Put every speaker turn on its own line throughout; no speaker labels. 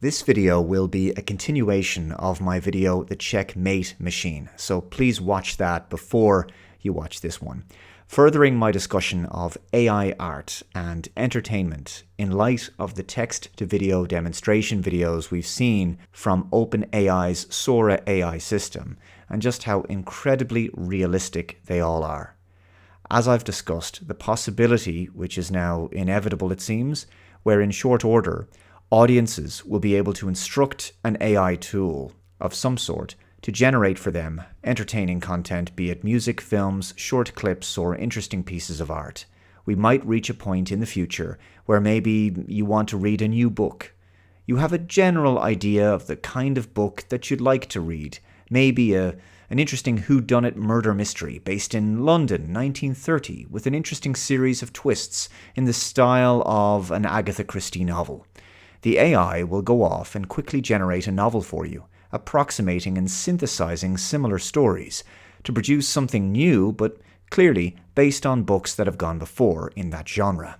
This video will be a continuation of my video, The Checkmate Machine, so please watch that before you watch this one. Furthering my discussion of AI art and entertainment in light of the text-to-video demonstration videos we've seen from OpenAI's Sora AI system, and just how incredibly realistic they all are. As I've discussed, the possibility, which is now inevitable it seems, where in short order, audiences will be able to instruct an AI tool of some sort to generate for them entertaining content, be it music, films, short clips, or interesting pieces of art. We might reach a point in the future where maybe you want to read a new book. You have a general idea of the kind of book that you'd like to read. Maybe an interesting whodunit murder mystery based in London, 1930, with an interesting series of twists in the style of an Agatha Christie novel. The AI will go off and quickly generate a novel for you, approximating and synthesizing similar stories to produce something new, but clearly based on books that have gone before in that genre.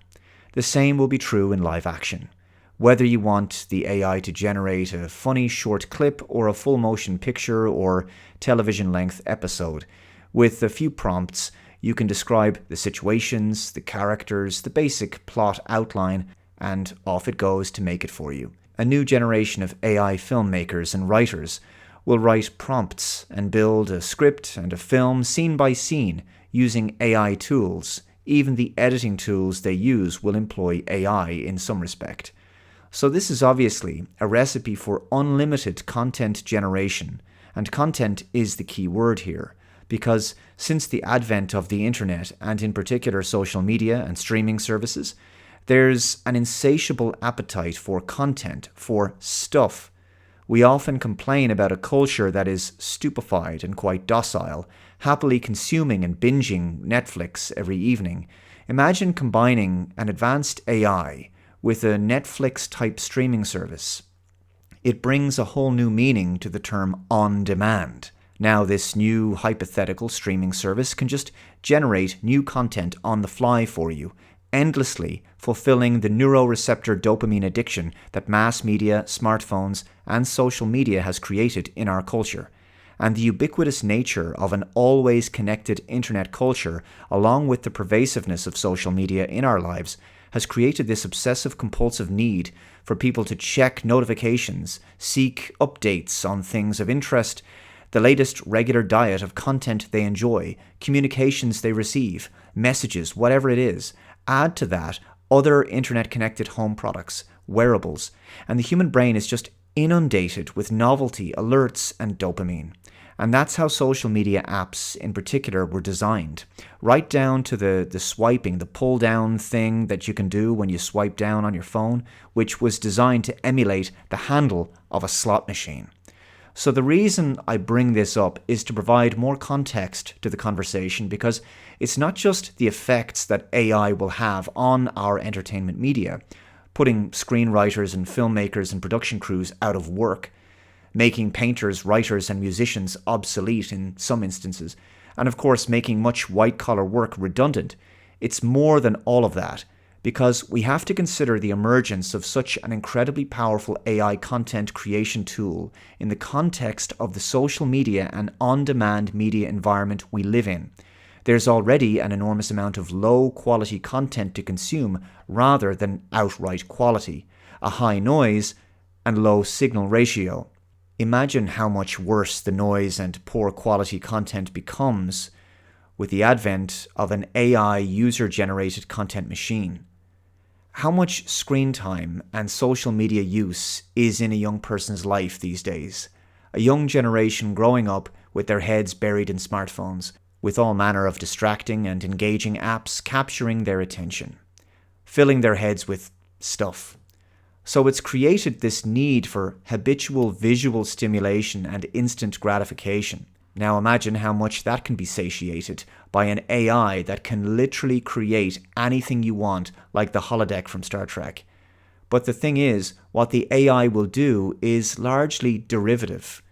The same will be true in live action. Whether you want the AI to generate a funny short clip or a full motion picture or television-length episode, with a few prompts, you can describe the situations, the characters, the basic plot outline, and off it goes to make it for you. A new generation of AI filmmakers and writers will write prompts and build a script and a film scene by scene using AI tools. Even the editing tools they use will employ AI in some respect. So this is obviously a recipe for unlimited content generation, and content is the key word here, because since the advent of the internet, and in particular social media and streaming services, there's an insatiable appetite for content, for stuff. We often complain about a culture that is stupefied and quite docile, happily consuming and binging Netflix every evening. Imagine combining an advanced AI with a Netflix-type streaming service. It brings a whole new meaning to the term on-demand. Now this new hypothetical streaming service can just generate new content on the fly for you, endlessly fulfilling the neuroreceptor dopamine addiction that mass media, smartphones, and social media has created in our culture. And the ubiquitous nature of an always connected internet culture, along with the pervasiveness of social media in our lives, has created this obsessive-compulsive need for people to check notifications, seek updates on things of interest, the latest regular diet of content they enjoy, communications they receive, messages, whatever it is. Add to that other internet-connected home products, wearables, and the human brain is just inundated with novelty, alerts, and dopamine. And that's how social media apps in particular were designed. Right down to the swiping, the pull-down thing that you can do when you swipe down on your phone, which was designed to emulate the handle of a slot machine. So the reason I bring this up is to provide more context to the conversation, because it's not just the effects that AI will have on our entertainment media, putting screenwriters and filmmakers and production crews out of work, making painters, writers, and musicians obsolete in some instances, and of course making much white-collar work redundant. It's more than all of that, because we have to consider the emergence of such an incredibly powerful AI content creation tool in the context of the social media and on-demand media environment we live in. There's already an enormous amount of low-quality content to consume rather than outright quality, a high noise and low signal ratio. Imagine how much worse the noise and poor quality content becomes with the advent of an AI user-generated content machine. How much screen time and social media use is in a young person's life these days? A young generation growing up with their heads buried in smartphones, with all manner of distracting and engaging apps capturing their attention, filling their heads with stuff. So it's created this need for habitual visual stimulation and instant gratification. Now imagine how much that can be satiated by an AI that can literally create anything you want, like the holodeck from Star Trek. But the thing is, what the AI will do is largely derivative.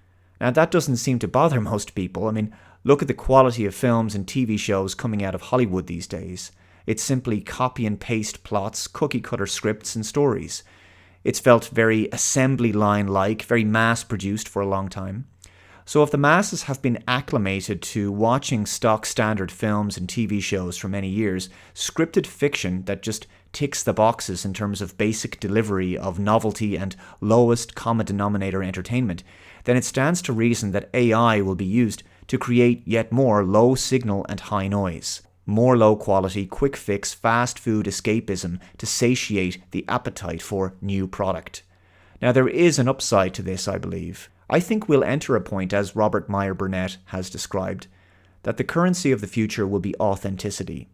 Now that doesn't seem to bother most people. I mean, look at the quality of films and TV shows coming out of Hollywood these days. It's simply copy and paste plots, cookie cutter scripts and stories. It's felt very assembly line-like, very mass-produced for a long time. So if the masses have been acclimated to watching stock standard films and TV shows for many years, scripted fiction that just ticks the boxes in terms of basic delivery of novelty and lowest common denominator entertainment, then it stands to reason that AI will be used to create yet more low signal and high noise. More low quality, quick fix, fast food escapism to satiate the appetite for new product. Now there is an upside to this, I believe. I think we'll enter a point, as Robert Meyer Burnett has described, that the currency of the future will be authenticity.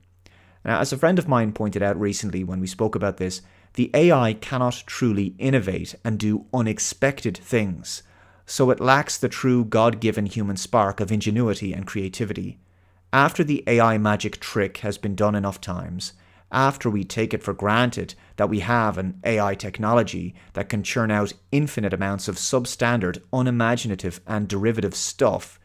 Now, as a friend of mine pointed out recently when we spoke about this, the AI cannot truly innovate and do unexpected things, so it lacks the true God-given human spark of ingenuity and creativity. After the AI magic trick has been done enough times, after we take it for granted that we have an AI technology that can churn out infinite amounts of substandard, unimaginative and derivative stuff,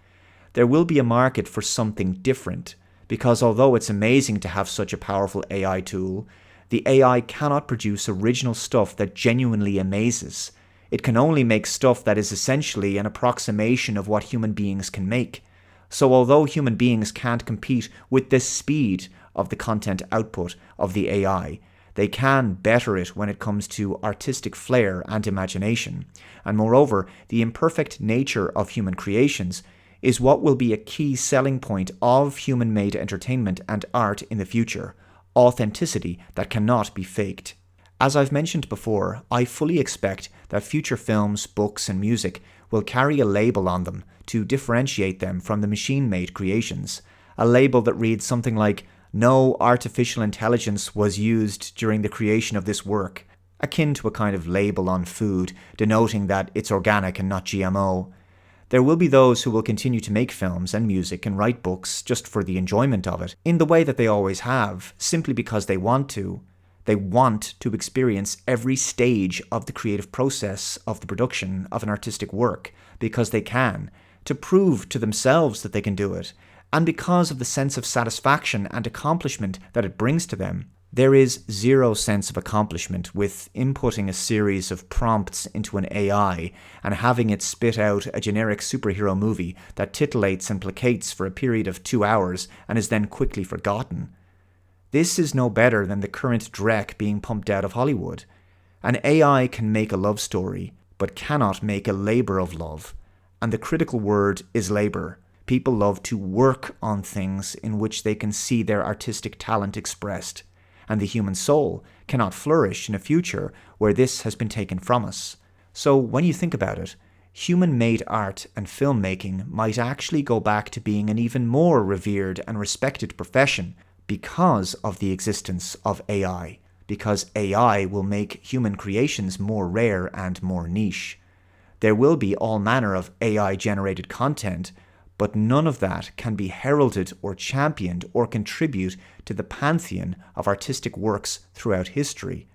there will be a market for something different, because although it's amazing to have such a powerful AI tool, the AI cannot produce original stuff that genuinely amazes. It can only make stuff that is essentially an approximation of what human beings can make. So although human beings can't compete with the speed of the content output of the AI, they can better it when it comes to artistic flair and imagination. And moreover, the imperfect nature of human creations is what will be a key selling point of human-made entertainment and art in the future: authenticity that cannot be faked. As I've mentioned before, I fully expect that future films, books and music will carry a label on them to differentiate them from the machine-made creations. A label that reads something like, "No artificial intelligence was used during the creation of this work," akin to a kind of label on food, denoting that it's organic and not GMO. There will be those who will continue to make films and music and write books just for the enjoyment of it, in the way that they always have, simply because they want to. They want to experience every stage of the creative process of the production of an artistic work, because they can, to prove to themselves that they can do it, and because of the sense of satisfaction and accomplishment that it brings to them. There is zero sense of accomplishment with inputting a series of prompts into an AI and having it spit out a generic superhero movie that titillates and placates for a period of 2 hours and is then quickly forgotten. This is no better than the current dreck being pumped out of Hollywood. An AI can make a love story, but cannot make a labor of love. And the critical word is labor. People love to work on things in which they can see their artistic talent expressed. And the human soul cannot flourish in a future where this has been taken from us. So when you think about it, human-made art and filmmaking might actually go back to being an even more revered and respected profession because of the existence of AI, because AI will make human creations more rare and more niche. There will be all manner of AI-generated content, but none of that can be heralded or championed or contribute to the pantheon of artistic works throughout history.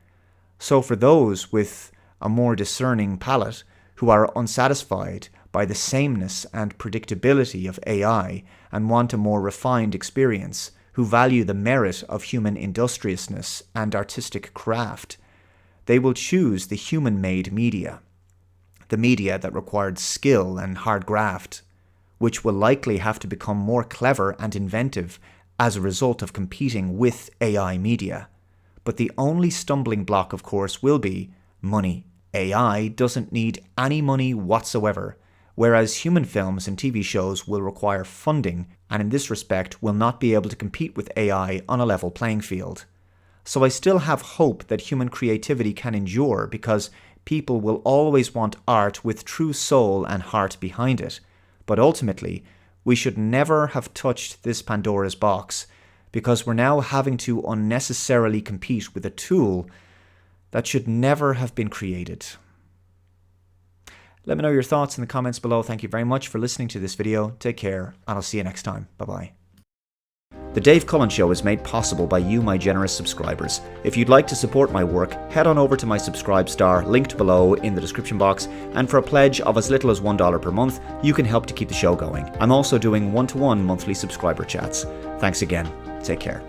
So for those with a more discerning palate, who are unsatisfied by the sameness and predictability of AI and want a more refined experience, who value the merit of human industriousness and artistic craft, they will choose the human-made media, the media that required skill and hard graft, which will likely have to become more clever and inventive as a result of competing with AI media. But the only stumbling block, of course, will be money. AI doesn't need any money whatsoever, whereas human films and TV shows will require funding, and in this respect will not be able to compete with AI on a level playing field. So I still have hope that human creativity can endure, because people will always want art with true soul and heart behind it. But ultimately, we should never have touched this Pandora's box, because we're now having to unnecessarily compete with a tool that should never have been created. Let me know your thoughts in the comments below. Thank you very much for listening to this video. Take care, and I'll see you next time. Bye-bye. The Dave Cullen Show is made possible by you, my generous subscribers. If you'd like to support my work, head on over to my Subscribe star, linked below in the description box, and for a pledge of as little as $1 per month, you can help to keep the show going. I'm also doing one-to-one monthly subscriber chats. Thanks again. Take care.